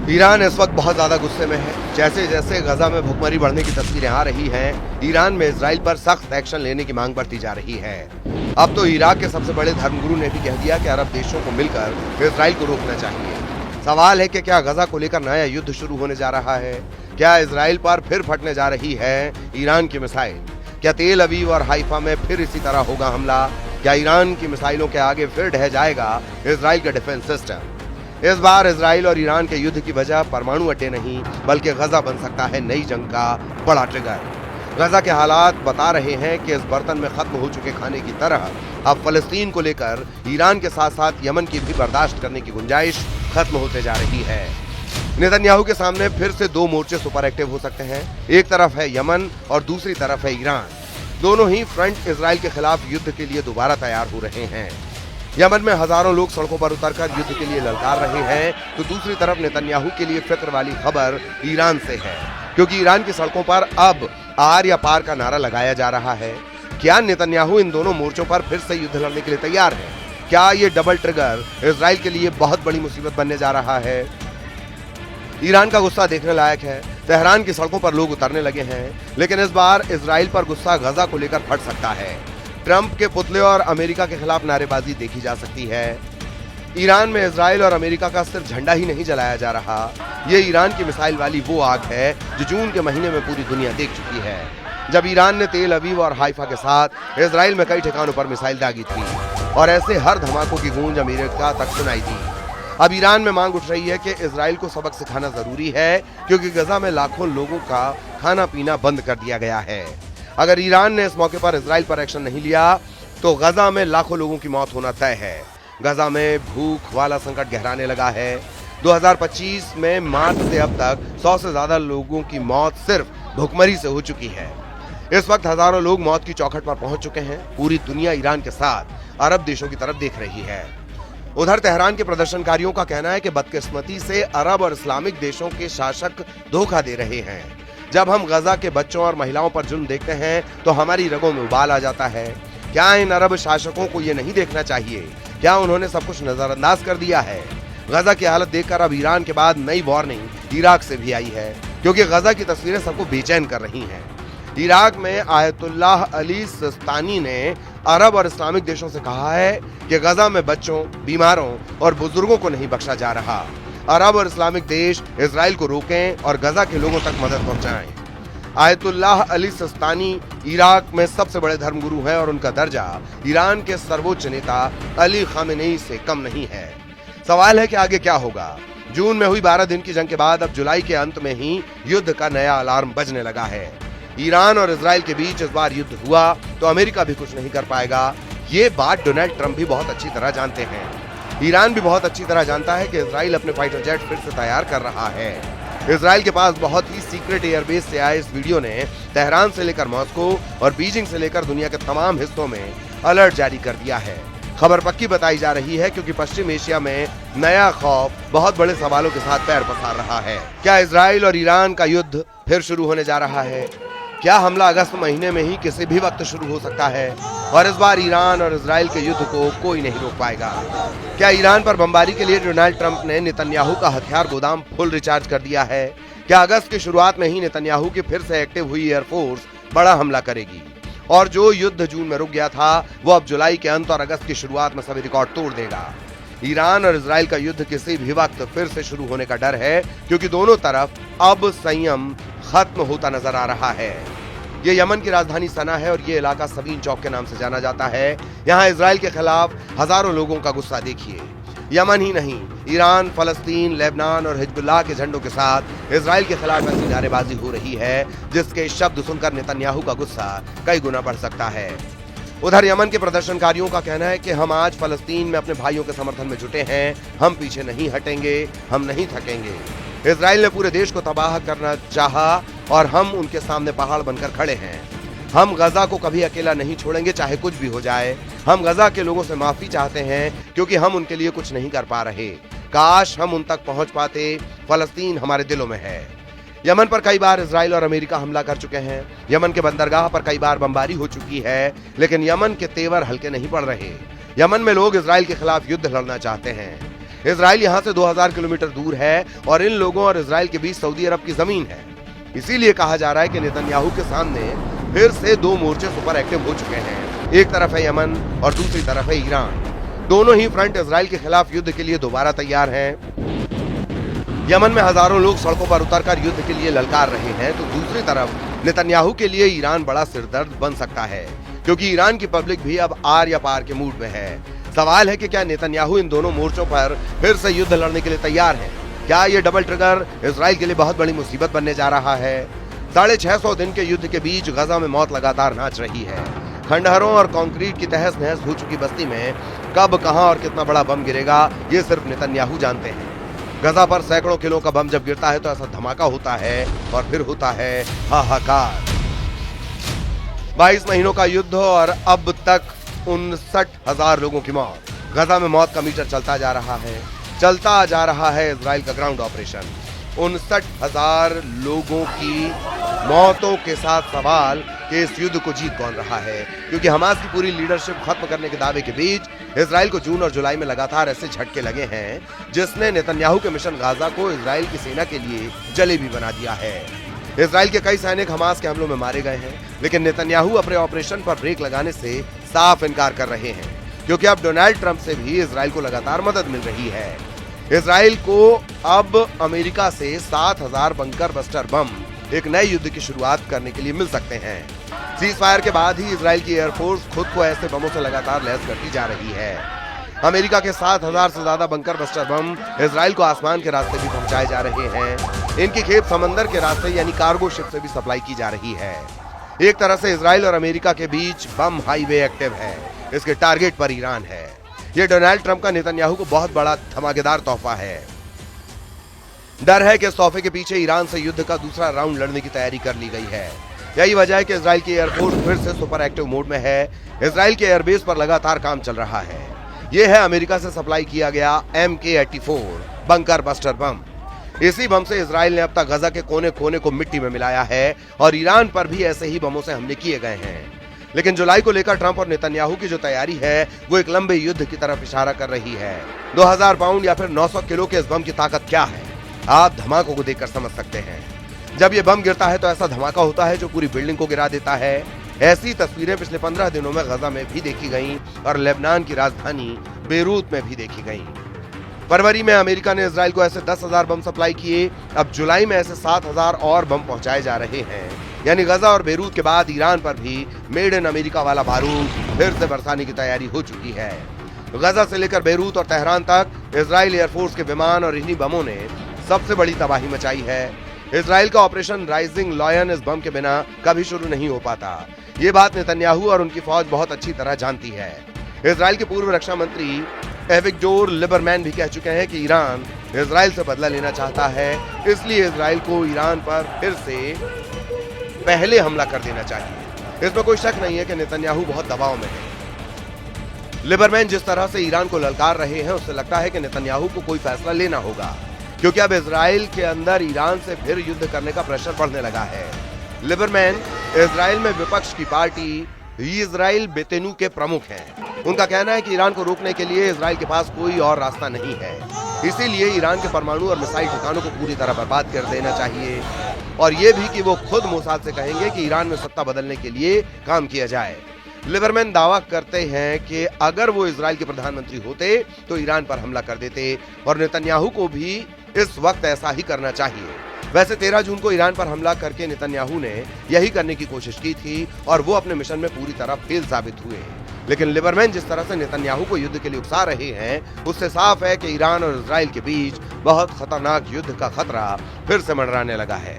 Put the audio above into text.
Iran इस वक्त बहुत ज्यादा गुस्से में है। जैसे जैसे गजा में भुखमरी बढ़ने की तस्वीरें आ रही हैं, ईरान में इजराइल पर सख्त एक्शन लेने की मांग बढ़ती जा रही है। अब तो इराक के सबसे बड़े धर्मगुरु ने भी कह दिया कि अरब देशों को मिलकर इजराइल को रोकना चाहिए। सवाल है कि क्या गजा को लेकर नया युद्ध शुरू होने जा रहा है? क्या इजराइल पर फिर फटने जा रही है ईरान की मिसाइल? क्या तेल अवीव और हाइफा में फिर इसी तरह होगा हमला? क्या ईरान की मिसाइलों के आगे फिर ढह जाएगा इजराइल का डिफेंस सिस्टम? इस बार इजराइल और ईरान के युद्ध की वजह परमाणु अड्डे नहीं, बल्कि गजा बन सकता है नई जंग का बड़ा ट्रिगर। गजा के हालात बता रहे हैं कि इस बर्तन में खत्म हो चुके खाने की तरह अब फलस्तीन को लेकर ईरान के साथ साथ यमन की भी बर्दाश्त करने की गुंजाइश खत्म होते जा रही है। नेतन्याहू के सामने फिर से दो मोर्चे सुपर एक्टिव हो सकते हैं। एक तरफ है यमन और दूसरी तरफ है ईरान। दोनों ही फ्रंट इजराइल के खिलाफ युद्ध के लिए दोबारा तैयार हो रहे हैं। यमन में हजारों लोग सड़कों पर उतरकर युद्ध के लिए ललकार रहे हैं, तो दूसरी तरफ नेतन्याहू के लिए फिक्र वाली खबर ईरान से है, क्योंकि ईरान की सड़कों पर अब आर या पार का नारा लगाया जा रहा है। क्या नेतन्याहू इन दोनों मोर्चों पर फिर से युद्ध लड़ने के लिए तैयार है? क्या ये डबल ट्रिगर इजराइल के लिए बहुत बड़ी मुसीबत बनने जा रहा है? ईरान का गुस्सा देखने लायक है। तेहरान की सड़कों पर लोग उतरने लगे हैं, लेकिन इस बार इजराइल पर गुस्सा गजा को लेकर फट सकता है। ट्रंप के पुतले और अमेरिका के खिलाफ नारेबाजी देखी जा सकती है। ईरान में इजराइल और अमेरिका का सिर्फ झंडा ही नहीं जलाया जा रहा, ये ईरान की मिसाइल वाली वो आग है जो जून के महीने में पूरी दुनिया देख चुकी है, जब ईरान ने तेल अवीव और हाइफा के साथ इजराइल में कई ठिकानों पर मिसाइल दागी थी, और ऐसे हर धमाकों की गूंज अमेरिका तक सुनाई दी। अब ईरान में मांग उठ रही है कि इजराइल को सबक सिखाना जरूरी है, क्योंकि गजा में लाखों लोगों का खाना पीना बंद कर दिया गया है। अगर ईरान ने इस मौके पर इजराइल पर एक्शन नहीं लिया तो गजा में लाखों लोगों की मौत होना तय है। गजा में भूख वाला संकट गहराने लगा है। 2025 में मार्च से अब तक 100 से ज्यादा लोगों की मौत सिर्फ भुखमरी से हो चुकी है। इस वक्त हजारों लोग मौत की चौखट पर पहुंच चुके हैं। पूरी दुनिया ईरान के साथ अरब देशों की तरफ देख रही है। उधर तेहरान के प्रदर्शनकारियों का कहना है कि बदकिस्मती से अरब और इस्लामिक देशों के शासक धोखा दे रहे हैं। जब हम गजा के बच्चों और महिलाओं पर जुल्म देखते हैं तो हमारी रगों में उबाल आ जाता है। क्या इन अरब शासकों को ये नहीं देखना चाहिए? क्या उन्होंने सब कुछ नजरअंदाज कर दिया है? गजा की हालत देखकर अब ईरान के बाद नई वार्निंग इराक से भी आई है, क्योंकि गजा की तस्वीरें सबको बेचैन कर रही हैं। इराक में आयतुल्लाह अली सिस्तानी ने अरब और इस्लामिक देशों से कहा है कि गजा में बच्चों, बीमारों और बुजुर्गों को नहीं बख्शा जा रहा। अरब और इस्लामिक देश इजराइल को रोकें और गजा के लोगों तक मदद पहुंचाएं। आयतुल्लाह अली सिस्तानी इराक में सबसे बड़े धर्मगुरु हैं और उनका दर्जा ईरान के सर्वोच्च नेता अली खामेनेई से कम नहीं है। सवाल है कि आगे क्या होगा? जून में हुई 12 दिन की जंग के बाद अब जुलाई के अंत में ही युद्ध का नया अलार्म बजने लगा है। ईरान और इजराइल के बीच इस बार युद्ध हुआ तो अमेरिका भी कुछ नहीं कर पाएगा। ये बात डोनाल्ड ट्रंप भी बहुत अच्छी तरह जानते हैं। ईरान भी बहुत अच्छी तरह जानता है कि इजराइल अपने फाइटर जेट फिर से तैयार कर रहा है। इजराइल के पास बहुत ही सीक्रेट एयरबेस से आए इस वीडियो ने तेहरान से लेकर मॉस्को और बीजिंग से लेकर दुनिया के तमाम हिस्सों में अलर्ट जारी कर दिया है। खबर पक्की बताई जा रही है, क्योंकि पश्चिम एशिया में नया खौफ बहुत बड़े सवालों के साथ पैर पसार रहा है। क्या इजराइल और ईरान का युद्ध फिर शुरू होने जा रहा है? क्या हमला अगस्त महीने में ही किसी भी वक्त शुरू हो सकता है? और इस बार ईरान और इजराइल के युद्ध को कोई नहीं रोक पाएगा। क्या ईरान पर बमबारी के लिए डोनाल्ड ट्रंप ने नेतन्याहू का हथियार गोदाम फुल रिचार्ज कर दिया है? क्या अगस्त की शुरुआत में ही नेतन्याहू की फिर से एक्टिव हुई एयरफोर्स बड़ा हमला करेगी? और जो युद्ध जून में रुक गया था वो अब जुलाई के अंत और अगस्त की शुरुआत में सभी रिकॉर्ड तोड़ देगा। ईरान और इजराइल का युद्ध किसी भी वक्त फिर से शुरू होने का डर है, क्योंकि दोनों तरफ अब संयम खत्म होता नजर आ रहा है। ये यमन की राजधानी सना है और ये इलाका सवीन चौक के नाम से जाना जाता है। यहाँ इजराइल के खिलाफ हजारों लोगों का गुस्सा देखिए। यमन ही नहीं, ईरान, फलस्तीन, लेबनान और हिजबुल्लाह के झंडों के साथ इजराइल के खिलाफ ऐसी नारेबाजी हो रही है जिसके शब्द सुनकर नेतन्याहू का गुस्सा कई गुना बढ़ सकता है। उधर यमन के प्रदर्शनकारियों का कहना है कि हम आज फलस्तीन में अपने भाइयों के समर्थन में जुटे हैं। हम पीछे नहीं हटेंगे, हम नहीं थकेंगे। इजराइल ने पूरे देश को तबाह करना चाहा और हम उनके सामने पहाड़ बनकर खड़े हैं। हम गजा को कभी अकेला नहीं छोड़ेंगे, चाहे कुछ भी हो जाए। हम गजा के लोगों से माफी चाहते हैं, क्योंकि हम उनके लिए कुछ नहीं कर पा रहे। काश हम उन तक पहुंच पाते। फलस्तीन हमारे दिलों में है। यमन पर कई बार इजराइल और अमेरिका हमला कर चुके हैं। यमन के बंदरगाह पर कई बार बमबारी हो चुकी है, लेकिन यमन के तेवर हल्के नहीं पड़ रहे। यमन में लोग इजराइल के खिलाफ युद्ध लड़ना चाहते हैं। इजराइल यहाँ से 2000 किलोमीटर दूर है और इन लोगों और इजराइल के बीच सऊदी अरब की जमीन है। इसीलिए कहा जा रहा है कि नेतन्याहू के सामने फिर से दो मोर्चे सुपर एक्टिव हो चुके हैं। एक तरफ है यमन और दूसरी तरफ है ईरान। दोनों ही फ्रंट इजराइल के खिलाफ युद्ध के लिए दोबारा तैयार हैं। यमन में हजारों लोग सड़कों पर उतरकर युद्ध के लिए ललकार रहे हैं, तो दूसरी तरफ नेतन्याहू के लिए ईरान बड़ा सिरदर्द बन सकता है, क्योंकि ईरान की पब्लिक भी अब आर या पार के मूड में है। सवाल है कि क्या नेतन्याहू इन दोनों मोर्चों पर फिर से युद्ध लड़ने के लिए तैयार है? क्या ये डबल ट्रिगर इजराइल के लिए बहुत बड़ी मुसीबत बनने जा रहा है? 650 दिन के युद्ध के बीच गजा में मौत लगातार नाच रही है। खंडहरों और कंक्रीट की तहस नहस हो चुकी बस्ती में कब, कहां और कितना बड़ा बम गिरेगा, ये सिर्फ नेतन्याहू जानते हैं। गजा पर सैकड़ों किलो का बम जब गिरता है तो ऐसा धमाका होता है और फिर होता है हाहाकार। 22 महीनों का युद्ध और अब तक 59,000 लोगों की मौत। गजा में मौत का मीटर चलता जा रहा है इजराइल का ग्राउंड ऑपरेशन। 59,000 लोगों की मौतों के साथ सवाल कि इस युद्ध को जीत कौन रहा है, क्योंकि हमास की पूरी लीडरशिप खत्म करने के दावे के बीच इजराइल को जून और जुलाई में लगातार ऐसे झटके लगे हैं जिसने नेतन्याहू के मिशन गाजा को इजराइल की सेना के लिए जलेबी बना दिया है। इजराइल के कई सैनिक हमास के हमलों में मारे गए हैं, लेकिन नेतन्याहू अपने ऑपरेशन पर ब्रेक लगाने से साफ इनकार कर रहे हैं, क्योंकि अब डोनाल्ड ट्रंप से भी इजराइल को लगातार मदद मिल रही है। इजराइल को अब अमेरिका से 7,000 बंकर बस्टर बम एक नए युद्ध की शुरुआत करने के लिए मिल सकते हैं। सीज फायर के बाद ही इजराइल की एयरफोर्स खुद को ऐसे बमों से लगातार लैस करती जा रही है। अमेरिका के 7,000 से ज्यादा बंकर बस्टर बम इजराइल को आसमान के रास्ते भी पहुंचाए जा रहे हैं। इनकी खेप समंदर के रास्ते यानी कार्गो शिप से भी सप्लाई की जा रही है। एक तरह से इजराइल और अमेरिका के बीच बम हाईवे एक्टिव है। इसके टारगेट पर ईरान है। ये डोनाल्ड ट्रंप का नेतन्याहू को बहुत बड़ा धमाकेदार तोहफा है। डर है कि इस तोहफे के पीछे ईरान से युद्ध का दूसरा राउंड लड़ने की तैयारी कर ली गई है। यही वजह है कि इजराइल की एयरफोर्स फिर से सुपर एक्टिव मोड में है। इजराइल के एयरबेस पर लगातार काम चल रहा है। यह है अमेरिका से सप्लाई किया गया MK-84 बंकर बस्टर बम। इसी बम से इजराइल ने अब तक गजा के कोने कोने को मिट्टी में मिलाया है और ईरान पर भी ऐसे ही बमों से हमले किए गए हैं। लेकिन जुलाई को लेकर ट्रंप और नेतन्याहू की जो तैयारी है वो एक लंबे युद्ध की तरफ इशारा कर रही है। 2000 पाउंड या फिर 900 किलो के इस बम की ताकत क्या है, आप धमाकों को देखकर समझ सकते हैं। जब ये बम गिरता है तो ऐसा धमाका होता है जो पूरी बिल्डिंग को गिरा देता है। ऐसी तस्वीरें पिछले 15 दिनों में गजा में भी देखी गईं और लेबनान की राजधानी बेरूत में भी देखी गईं। फरवरी में अमेरिका ने इजराइल को ऐसे 10,000 बम सप्लाई किए। अब जुलाई में ऐसे 7,000 और बम पहुंचाए जा रहे हैं। यानी गजा और बेरूत के बाद ईरान पर भी मेड इन अमेरिका वाला बारूद फिर से बरसाने की तैयारी हो चुकी है। गजा से लेकर बेरूत और तेहरान तक इजराइल एयरफोर्स के विमान और इन्हीं बमों ने सबसे बड़ी तबाही मचाई है। इजराइल का ऑपरेशन राइजिंग लॉयन इस बम के बिना कभी शुरू नहीं हो पाता। ये बात नेतन्याहू और उनकी फौज बहुत अच्छी तरह जानती है। इजराइल के पूर्व रक्षा मंत्री एविगडोर लिबरमैन भी कह चुके हैं कि ईरान इजराइल से बदला लेना चाहता है, इसलिए इजराइल को ईरान पर फिर से पहले हमला कर देना चाहिए। इसमें कोई शक नहीं है कि नेतन्याहू बहुत दबाव में है। लिबरमैन जिस तरह से ईरान को ललकार रहे हैं उससे लगता है कि नेतन्याहू को कोई फैसला लेना होगा, क्योंकि अब इजराइल के अंदर ईरान से फिर युद्ध करने का प्रेशर बढ़ने लगा है। लिबरमैन इजराइल में विपक्ष की पार्टी इजराइल बेतेनू के प्रमुख हैं। उनका कहना है कि ईरान को रोकने के लिए इजराइल के पास कोई और रास्ता नहीं है, इसीलिए ईरान के परमाणु और मिसाइल ठिकानों को पूरी तरह बर्बाद कर देना चाहिए, और ये भी कि वो खुद मोसाद से कहेंगे कि ईरान में सत्ता बदलने के लिए काम किया जाए। लिबरमैन दावा करते हैं कि अगर वो इजराइल के प्रधानमंत्री होते तो ईरान पर हमला कर देते और नेतन्याहू को भी इस वक्त ऐसा ही करना चाहिए। वैसे 13 जून को ईरान पर हमला करके नेतन्याहू ने यही करने की कोशिश की थी और वो अपने मिशन में पूरी तरह फेल साबित हुए। लेकिन लिबरमैन जिस तरह से नेतन्याहू को युद्ध के लिए उकसा रहे हैं उससे साफ है कि ईरान और इजराइल के बीच बहुत खतरनाक युद्ध का खतरा फिर से मंडराने लगा है।